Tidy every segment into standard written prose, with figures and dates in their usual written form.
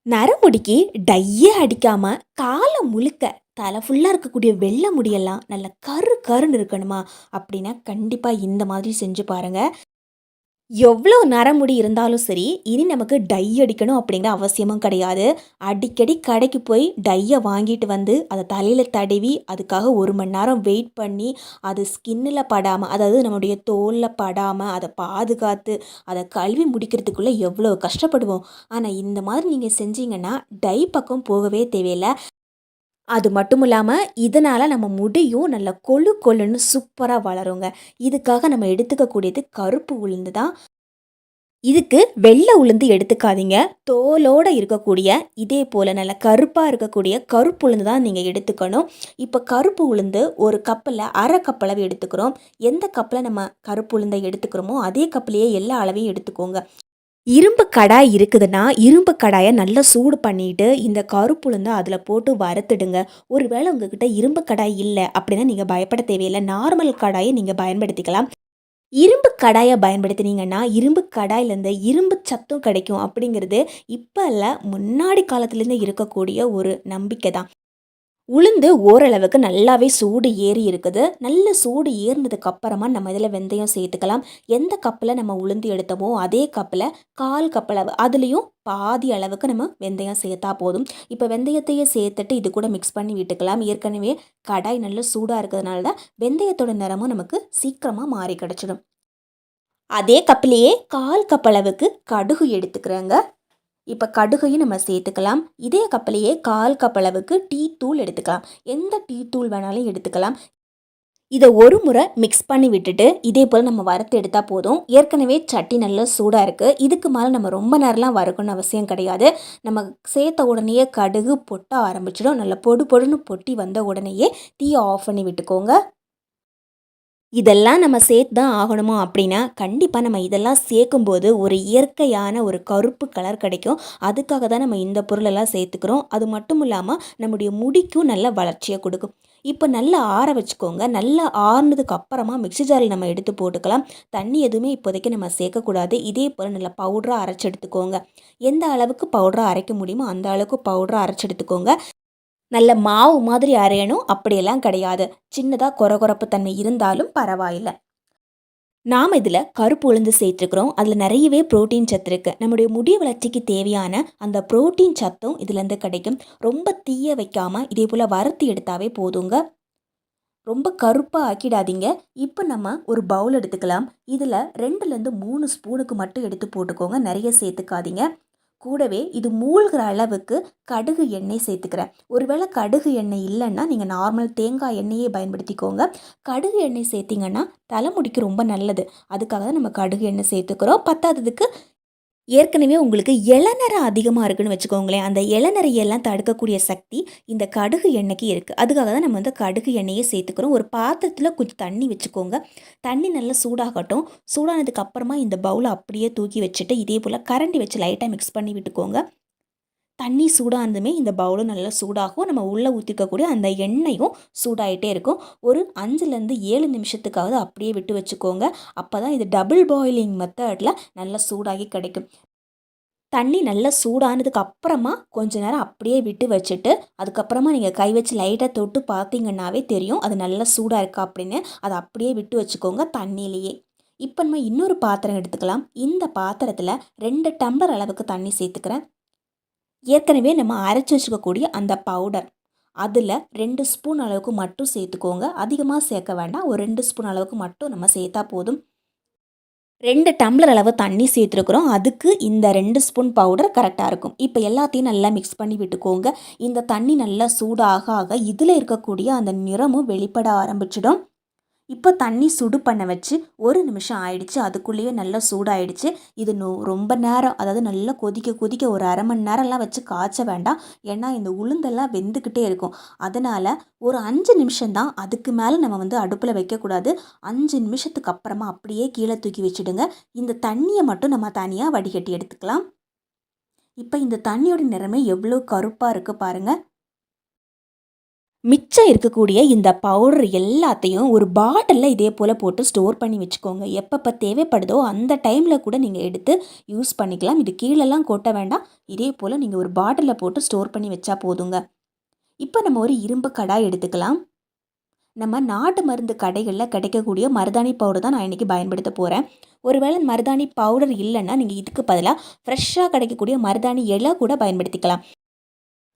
நரமுடிக்கு டையே அடிக்காம காலம் முழுக்க தலை ஃபுல்லாக இருக்கக்கூடிய வெள்ளை முடியெல்லாம் நல்ல கரு கருன்னு இருக்கணுமா அப்படின்னா கண்டிப்பாக இந்த மாதிரி செஞ்சு பாருங்க. எவ்வளோ நரமுடி இருந்தாலும் சரி, இனி நமக்கு டை அடிக்கணும் அப்படிங்கிற அவசியமும் கிடையாது. அடிக்கடி கடைக்கு போய் டையை வாங்கிட்டு வந்து அதை தலையில் தடவி அதுக்காக 1 மணி நேரம் வெயிட் பண்ணி அது ஸ்கின்னில் படாமல், அதாவது நம்முடைய தோலில் படாமல் அதை பாதுகாத்து அதை கழுவி முடிக்கிறதுக்குள்ளே எவ்வளோ கஷ்டப்படுவோம். ஆனால் இந்த மாதிரி நீங்கள் செஞ்சீங்கன்னா டை பக்கம் போகவே தேவையில்லை. அது மட்டும் இல்லாமல் இதனால் நம்ம முடியும் நல்ல கொழு கொழுன்னு சூப்பராக வளருங்க. இதுக்காக நம்ம எடுத்துக்கக்கூடியது கருப்பு உளுந்து தான். இதுக்கு வெள்ளை உளுந்து எடுத்துக்காதீங்க. தோலோடு இருக்கக்கூடிய இதே போல் நல்ல கருப்பாக இருக்கக்கூடிய கருப்பு உளுந்து தான் நீங்கள் எடுத்துக்கணும். இப்போ கருப்பு உளுந்து ஒரு கப்பில் அரை கப் அளவு எடுத்துக்கிறோம். எந்த கப்பில் நம்ம கருப்பு உளுந்தை எடுத்துக்கிறோமோ அதே கப்பிலேயே எல்லா அளவையும் எடுத்துக்கோங்க. இரும்பு கடாய் இருக்குதுன்னா இரும்பு கடாயை நல்லா சூடு பண்ணிட்டு இந்த கருப்புளுந்தை அதில் போட்டு வறுத்துடுங்க. ஒருவேளை உங்ககிட்ட இரும்பு கடாய் இல்லை அப்படின்னா நீங்கள் பயப்பட தேவையில்லை. நார்மல் கடாயை நீங்கள் பயன்படுத்திக்கலாம். இரும்பு கடாயை பயன்படுத்தினீங்கன்னா இரும்பு கடாயிலேருந்து இரும்பு சத்தும் கிடைக்கும் அப்படிங்கிறது இப்போ இல்லை, முன்னாடி காலத்துலேருந்து இருக்கக்கூடிய ஒரு நம்பிக்கை தான். உளுந்து ஓரளவுக்கு நல்லாவே சூடு ஏறி இருக்குது. நல்ல சூடு ஏறினதுக்கு அப்புறமா நம்ம இதில் வெந்தயம் சேர்த்துக்கலாம். எந்த கப்பில் நம்ம உளுந்து எடுத்தோமோ அதே கப்பில் 1/4 கப் அளவு, அதுலேயும் பாதி அளவுக்கு நம்ம வெந்தயம் சேர்த்தா போதும். இப்போ வெந்தயத்தையே சேர்த்துட்டு இது கூட மிக்ஸ் பண்ணி விட்டுக்கலாம். ஏற்கனவே கடாய் நல்ல சூடாக இருக்கிறதுனால தான் வெந்தயத்தோட நிறமும் நமக்கு சீக்கிரமாக மாறி கிடச்சிடும். அதே கப்பிலேயே 1/4 கப் அளவுக்கு கடுகு எடுத்துக்கிறேங்க. இப்போ கடுகையும் நம்ம சேர்த்துக்கலாம். இதே கப்பிலேயே 1/4 கப் அளவுக்கு டீ தூள் எடுத்துக்கலாம். எந்த டீ தூள் வேணாலும் எடுத்துக்கலாம். இதை ஒரு முறை மிக்ஸ் பண்ணி விட்டுட்டு இதே போல் நம்ம வறுத்து எடுத்தால் போதும். ஏற்கனவே சட்டி நல்லா சூடாக இருக்குது. இதுக்கு மேலே நம்ம ரொம்ப நேரம்லாம் வறுக்கணும்னு அவசியம் கிடையாது. நம்ம சேர்த்த உடனேயே கடுகு பொட்ட ஆரம்பிச்சிடும். நல்லா பொடு பொடுன்னு பொட்டி வந்த உடனேயே தீயை ஆஃப் பண்ணி விட்டுக்கோங்க. இதெல்லாம் நம்ம சேர்த்து தான் ஆகணுமா அப்படின்னா கண்டிப்பாக நம்ம இதெல்லாம் சேர்க்கும்போது ஒரு இயற்கையான ஒரு கருப்பு கலர் கிடைக்கும். அதுக்காக தான் நம்ம இந்த பொருளெல்லாம் சேர்த்துக்கிறோம். அது மட்டும் இல்லாமல் நம்முடைய முடிக்கும் நல்ல வளர்ச்சியை கொடுக்கும். இப்போ நல்லா ஆற வச்சுக்கோங்க. நல்லா ஆறுனதுக்கு அப்புறமா மிக்ஸி ஜாரில் நம்ம எடுத்து போட்டுக்கலாம். தண்ணி எதுவுமே இப்போதைக்கு நம்ம சேர்க்கக்கூடாது. இதே போல் நல்லா பவுடராக அரைச்சி எடுத்துக்கோங்க. எந்த அளவுக்கு பவுடராக அரைக்க முடியுமோ அந்த அளவுக்கு பவுடராக அரைச்சி எடுத்துக்கோங்க. நல்ல மாவு மாதிரி அரையணும் அப்படியெல்லாம் கிடையாது. சின்னதாக கொரகொரப்பு தன்மை இருந்தாலும் பரவாயில்லை. நாம் இதில் கருப்பு உளுந்து சேர்த்துருக்குறோம். அதில் நிறையவே புரோட்டீன் சத்து இருக்குது. நம்முடைய முடி வளர்ச்சிக்கு தேவையான அந்த புரோட்டீன் சத்தும் இதுலேருந்து கிடைக்கும். ரொம்ப தீய வைக்காமல் இதே போல் வறுத்து எடுத்தாவே போதுங்க. ரொம்ப கருப்பாக ஆக்கிடாதீங்க. இப்போ நம்ம ஒரு பவுல் எடுத்துக்கலாம். இதில் 2லேருந்து 3 ஸ்பூனுக்கு மட்டும் எடுத்து போட்டுக்கோங்க. நிறைய சேர்த்துக்காதீங்க. கூடவே இது மூழ்கிற அளவுக்கு கடுகு எண்ணெய் சேர்த்துக்கிறேன். ஒருவேளை கடுகு எண்ணெய் இல்லைன்னா நீங்கள் நார்மல் தேங்காய் எண்ணெயே பயன்படுத்திக்கோங்க. கடுகு எண்ணெய் சேர்த்திங்கன்னா தலைமுடிக்கு ரொம்ப நல்லது. அதுக்காக தான் நம்ம கடுகு எண்ணெய் சேர்த்துக்கிறோம். பத்தாததுக்கு ஏற்கனவே உங்களுக்கு இளநரை அதிகமாக இருக்குன்னு வச்சுக்கோங்களேன். அந்த இளநரையெல்லாம் தடுக்கக்கூடிய சக்தி இந்த கடுகு எண்ணெய்க்கு இருக்குது. அதுக்காக தான் நம்ம வந்து கடுகு எண்ணெயை சேர்த்துக்கிறோம். ஒரு பாத்திரத்தில் கொஞ்சம் தண்ணி வச்சுக்கோங்க. தண்ணி நல்லா சூடாகட்டும். சூடானதுக்கு அப்புறமா இந்த பவுலை அப்படியே தூக்கி வச்சுட்டு இதே போல் கரண்டி வச்சு லைட்டாக மிக்ஸ் பண்ணி விட்டுக்கோங்க. தண்ணி சூடானதுமே இந்த பவுலும் நல்லா சூடாகும். நம்ம உள்ளே ஊற்றிக்கக்கூடிய அந்த எண்ணெயும் சூடாகிட்டே இருக்கும். ஒரு 5லேருந்து 7 நிமிஷத்துக்காவது அப்படியே விட்டு வச்சுக்கோங்க. அப்போ தான் இது டபுள் பாயிலிங் மெத்தடில் நல்லா சூடாகி கிடைக்கும். தண்ணி நல்லா சூடானதுக்கு அப்புறமா கொஞ்ச நேரம் அப்படியே விட்டு வச்சுட்டு அதுக்கப்புறமா நீங்கள் கை வச்சு லைட்டாக தொட்டு பார்த்தீங்கன்னாவே தெரியும் அது நல்லா சூடாக இருக்கா அப்படின்னு. அதை அப்படியே விட்டு வச்சுக்கோங்க தண்ணியிலேயே. இப்போ நம்ம இன்னொரு பாத்திரம் எடுத்துக்கலாம். இந்த பாத்திரத்தில் 2 டம்ளர் அளவுக்கு தண்ணி சேர்த்துக்கிறேன். ஏற்கனவே நம்ம அரைச்சி வச்சுக்கக்கூடிய அந்த பவுடர் அதில் 2 ஸ்பூன் அளவுக்கு மட்டும் சேர்த்துக்கோங்க. அதிகமாக சேர்க்க வேண்டாம். ஒரு 2 ஸ்பூன் அளவுக்கு மட்டும் நம்ம சேர்த்தா போதும். 2 டம்ளர் அளவு தண்ணி சேர்த்துருக்குறோம். அதுக்கு இந்த 2 ஸ்பூன் பவுடர் கரெக்டாக இருக்கும். இப்போ எல்லாத்தையும் நல்லா மிக்ஸ் பண்ணி விட்டுக்கோங்க. இந்த தண்ணி நல்லா சூடாக ஆக இதில் இருக்கக்கூடிய அந்த நிறமும் வெளிப்பட ஆரம்பிச்சிடும். இப்போ தண்ணி சுடு பண்ண வச்சு 1 நிமிஷம் ஆயிடுச்சு. அதுக்குள்ளேயே நல்லா சூடாயிடுச்சு. இது ரொம்ப நேரம், அதாவது நல்லா கொதிக்க கொதிக்க ஒரு 1/2 மணி நேரம்லாம் வச்சு காய்ச்ச வேண்டாம். ஏன்னா இந்த உளுந்தெல்லாம் வெந்துக்கிட்டே இருக்கும். அதனால் ஒரு 5 நிமிஷம்தான், அதுக்கு மேலே நம்ம வந்து அடுப்பில் வைக்கக்கூடாது. 5 நிமிஷத்துக்கு அப்புறமா அப்படியே கீழே தூக்கி வச்சுடுங்க. இந்த தண்ணியை மட்டும் நம்ம தனியாக வடிகட்டி எடுத்துக்கலாம். இப்போ இந்த தண்ணியோட நிறமே எவ்வளோ கருப்பாக இருக்குது பாருங்கள். மிச்சம் இருக்கக்கூடிய இந்த பவுடர் எல்லாத்தையும் ஒரு பாட்டிலில் இதே போல் போட்டு ஸ்டோர் பண்ணி வச்சுக்கோங்க. எப்பப்போ தேவைப்படுதோ அந்த டைமில் கூட நீங்கள் எடுத்து யூஸ் பண்ணிக்கலாம். இது கீழெல்லாம் கொட்ட வேண்டாம். இதே போல் நீங்கள் ஒரு பாட்டிலில் போட்டு ஸ்டோர் பண்ணி வச்சா போதுங்க. இப்போ நம்ம ஒரு இரும்பு கடாய் எடுத்துக்கலாம். நம்ம நாட்டு மருந்து கடைகளில் கிடைக்கக்கூடிய மருதாணி பவுடர் தான் நான் இன்றைக்கி பயன்படுத்த போகிறேன். ஒருவேளை மருதாணி பவுடர் இல்லைன்னா நீங்கள் இதுக்கு பதிலாக ஃப்ரெஷ்ஷாக கிடைக்கக்கூடிய மருதாணி இலை கூட பயன்படுத்திக்கலாம்.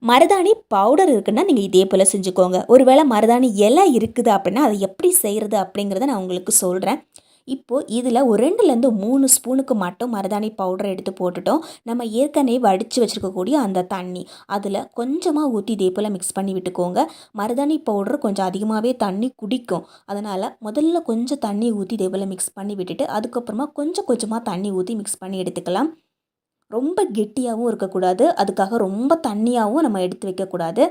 மருதாணி பவுடர் இருக்குன்னா நீங்கள் இதே போல் செஞ்சுக்கோங்க. ஒருவேளை மருதாணி இலை இருக்குது அப்படின்னா அதை எப்படி செய்கிறது அப்படிங்கிறத நான் உங்களுக்கு சொல்கிறேன். இப்போது இதில் ஒரு 2லேருந்து 3 ஸ்பூனுக்கு மட்டும் மருதாணி பவுடர் எடுத்து போட்டுட்டோம். நம்ம ஏற்கனவே வடித்து வச்சுருக்கக்கூடிய அந்த தண்ணி அதில் கொஞ்சமாக ஊற்றி இதே போல் மிக்ஸ் பண்ணி விட்டுக்கோங்க. மருதாணி பவுடர் கொஞ்சம் அதிகமாகவே தண்ணி குடிக்கும். அதனால் முதல்ல கொஞ்சம் தண்ணி ஊற்றி இதே போல் மிக்ஸ் பண்ணி விட்டுட்டு அதுக்கப்புறமா கொஞ்சம் கொஞ்சமாக தண்ணி ஊற்றி மிக்ஸ் பண்ணி எடுத்துக்கலாம். ரொம்ப கெட்டியாகவும் இருக்கக்கூடாது, அதுக்காக ரொம்ப தண்ணியாகவும் நம்ம எடுத்து வைக்கக்கூடாது.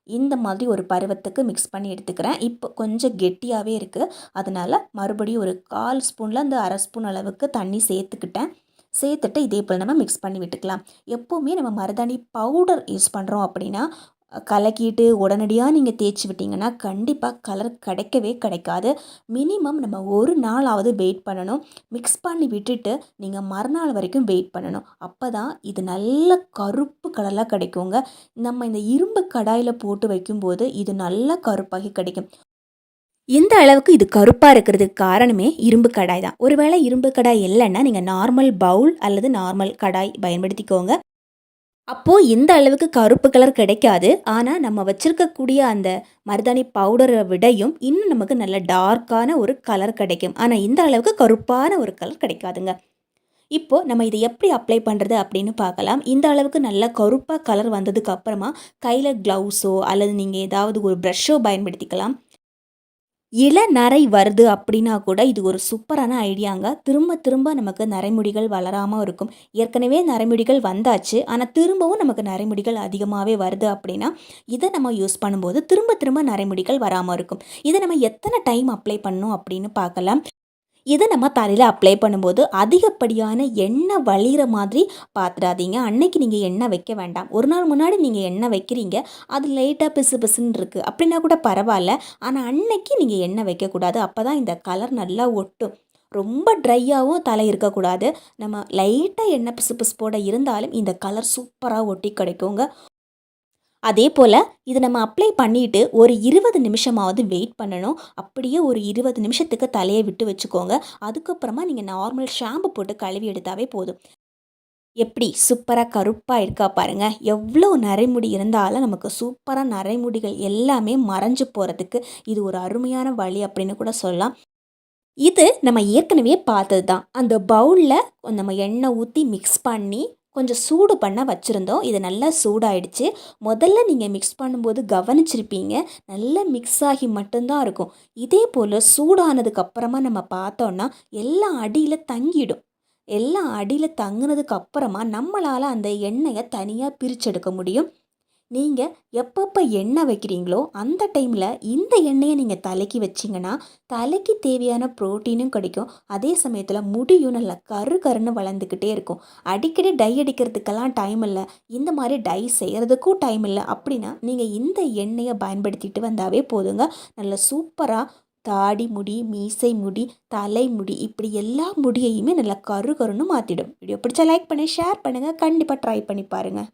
இந்த மாதிரி ஒரு பருவத்துக்கு மிக்ஸ் பண்ணி எடுத்துக்கிறேன். இப்போ கொஞ்சம் கெட்டியாகவே இருக்குது. அதனால் மறுபடியும் ஒரு 1/4 ஸ்பூன்லேருந்து 1/2 ஸ்பூன் அளவுக்கு தண்ணி சேர்த்துக்கிட்டேன். சேர்த்துட்டு இதே போல் நம்ம மிக்ஸ் பண்ணி விட்டுக்கலாம். எப்போவுமே நம்ம மருதாணி பவுடர் யூஸ் பண்ணுறோம் அப்படின்னா கலக்கிட்டு உடனடியாக நீங்கள் தேய்ச்சி விட்டிங்கன்னா கண்டிப்பாக கலர் கிடைக்கவே கிடைக்காது. மினிமம் நம்ம ஒரு நாளாவது வெயிட் பண்ணணும். மிக்ஸ் பண்ணி விட்டுட்டு நீங்கள் மறுநாள் வரைக்கும் வெயிட் பண்ணணும். அப்போ தான் இது நல்ல கருப்பு கலரில் கிடைக்குங்க. நம்ம இந்த இரும்பு கடாயில் போட்டு வைக்கும்போது இது நல்ல கருப்பாகி கிடைக்கும். இந்த அளவுக்கு இது கருப்பாக இருக்கிறதுக்கு காரணமே இரும்பு கடாய் தான். ஒருவேளை இரும்பு கடாய் இல்லைன்னா நீங்கள் நார்மல் பவுல் அல்லது நார்மல் கடாய் பயன்படுத்திக்கோங்க. அப்போது இந்த அளவுக்கு கருப்பு கலர் கிடைக்காது. ஆனால் நம்ம வச்சுருக்கக்கூடிய அந்த மருதாணி பவுடரை விடையும் இன்னும் நமக்கு நல்ல டார்க்கான ஒரு கலர் கிடைக்கும். ஆனால் இந்த அளவுக்கு கருப்பான ஒரு கலர் கிடைக்காதுங்க. இப்போது நம்ம இதை எப்படி அப்ளை பண்ணுறது அப்படின்னு பார்க்கலாம். இந்த அளவுக்கு நல்ல கருப்பாக கலர் வந்ததுக்கு அப்புறமா கையில் க்ளவுஸோ அல்லது நீங்கள் ஏதாவது ஒரு ப்ரஷ்ஷோ பயன்படுத்திக்கலாம். இளநரை வருது அப்படின்னா கூட இது ஒரு சூப்பரான ஐடியாங்க. திரும்ப திரும்ப நமக்கு நரைமுடிகள் வளராமல் இருக்கும். ஏற்கனவே நரைமுடிகள் வந்தாச்சு, ஆனால் திரும்பவும் நமக்கு நரைமுடிகள் அதிகமாகவே வருது அப்படின்னா இதை நம்ம யூஸ் பண்ணும்போது திரும்ப திரும்ப நரைமுடிகள் வராமல் இருக்கும். இதை நம்ம எத்தனை டைம் அப்ளை பண்ணணும் அப்படின்னு பார்க்கலாம். இதை நம்ம தலையில் அப்ளை பண்ணும்போது அதிகப்படியான எண்ணெய் வழிகிற மாதிரி பார்த்துடாதீங்க. அன்னைக்கு நீங்கள் எண்ணெய் வைக்க வேண்டாம். ஒரு நாள் முன்னாடி நீங்கள் எண்ணெய் வைக்கிறீங்க, அது லைட்டாக பிசு பிசுன்னு இருக்குது அப்படின்னா கூட பரவாயில்ல. ஆனால் அன்னைக்கு நீங்கள் எண்ணெய் வைக்கக்கூடாது. அப்போ தான் இந்த கலர் நல்லா ஒட்டும். ரொம்ப ட்ரையாகவும் தலை இருக்கக்கூடாது. நம்ம லைட்டாக எண்ணெய் பிசு பிசுப்போட இருந்தாலும் இந்த கலர் சூப்பராக ஒட்டி கிடைக்குங்க. அதே போல் இது நம்ம அப்ளை பண்ணிவிட்டு ஒரு 20 நிமிஷமாவது வெயிட் பண்ணணும். அப்படியே ஒரு 20 நிமிஷத்துக்கு தலையை விட்டு வச்சுக்கோங்க. அதுக்கப்புறமா நீங்கள் நார்மல் ஷாம்பு போட்டு கழுவி எடுத்தாவே போதும். எப்படி சூப்பராக கருப்பாக இருக்கா பாருங்கள். எவ்வளோ நரைமுடி இருந்தாலும் நமக்கு சூப்பராக நரைமுடிகள் எல்லாமே மறைஞ்சு போகிறதுக்கு இது ஒரு அருமையான வழி அப்படின்னு கூட சொல்லலாம். இது நம்ம ஏற்கனவே பார்த்தது தான். அந்த பவுலில் நம்ம எண்ணெய் ஊற்றி மிக்ஸ் பண்ணி கொஞ்சம் சூடு பண்ண வச்சுருந்தோம். இது நல்லா சூடாயிடுச்சு. முதல்ல நீங்கள் மிக்ஸ் பண்ணும்போது கவனிச்சிருப்பீங்க, நல்லா மிக்ஸ் ஆகி மட்டும்தான் இருக்கும். இதே போல் சூடானதுக்கப்புறமா நம்ம பார்த்தோன்னா எல்லாம் அடியில் தங்கிடும். எல்லாம் அடியில் தங்குனதுக்கு அப்புறமா நம்மளால் அந்த எண்ணெயை தனியாக பிரிச்செடுக்க முடியும். நீங்கள் எப்பப்போ எண்ணெய் வைக்கிறீங்களோ அந்த டைமில் இந்த எண்ணெயை நீங்கள் தலைக்கு வச்சிங்கன்னா தலைக்கு தேவையான ப்ரோட்டீனும் கிடைக்கும். அதே சமயத்தில் முடியும் நல்லா கரு கருன்னு வளர்ந்துக்கிட்டே இருக்கும். அடிக்கடி டை அடிக்கிறதுக்கெல்லாம் டைம் இல்லை, இந்த மாதிரி டை செய்கிறதுக்கும் டைம் இல்லை அப்படின்னா நீங்கள் இந்த எண்ணெயை பயன்படுத்திட்டு வந்தாவே போதுங்க. நல்ல சூப்பராக தாடி முடி, மீசை முடி, தலை முடி இப்படி எல்லா முடியையுமே நல்லா கரு கருன்னு மாற்றிடும். வீடியோ பிடிச்சா லைக் பண்ணி ஷேர் பண்ணுங்கள். கண்டிப்பாக ட்ரை பண்ணி பாருங்கள்.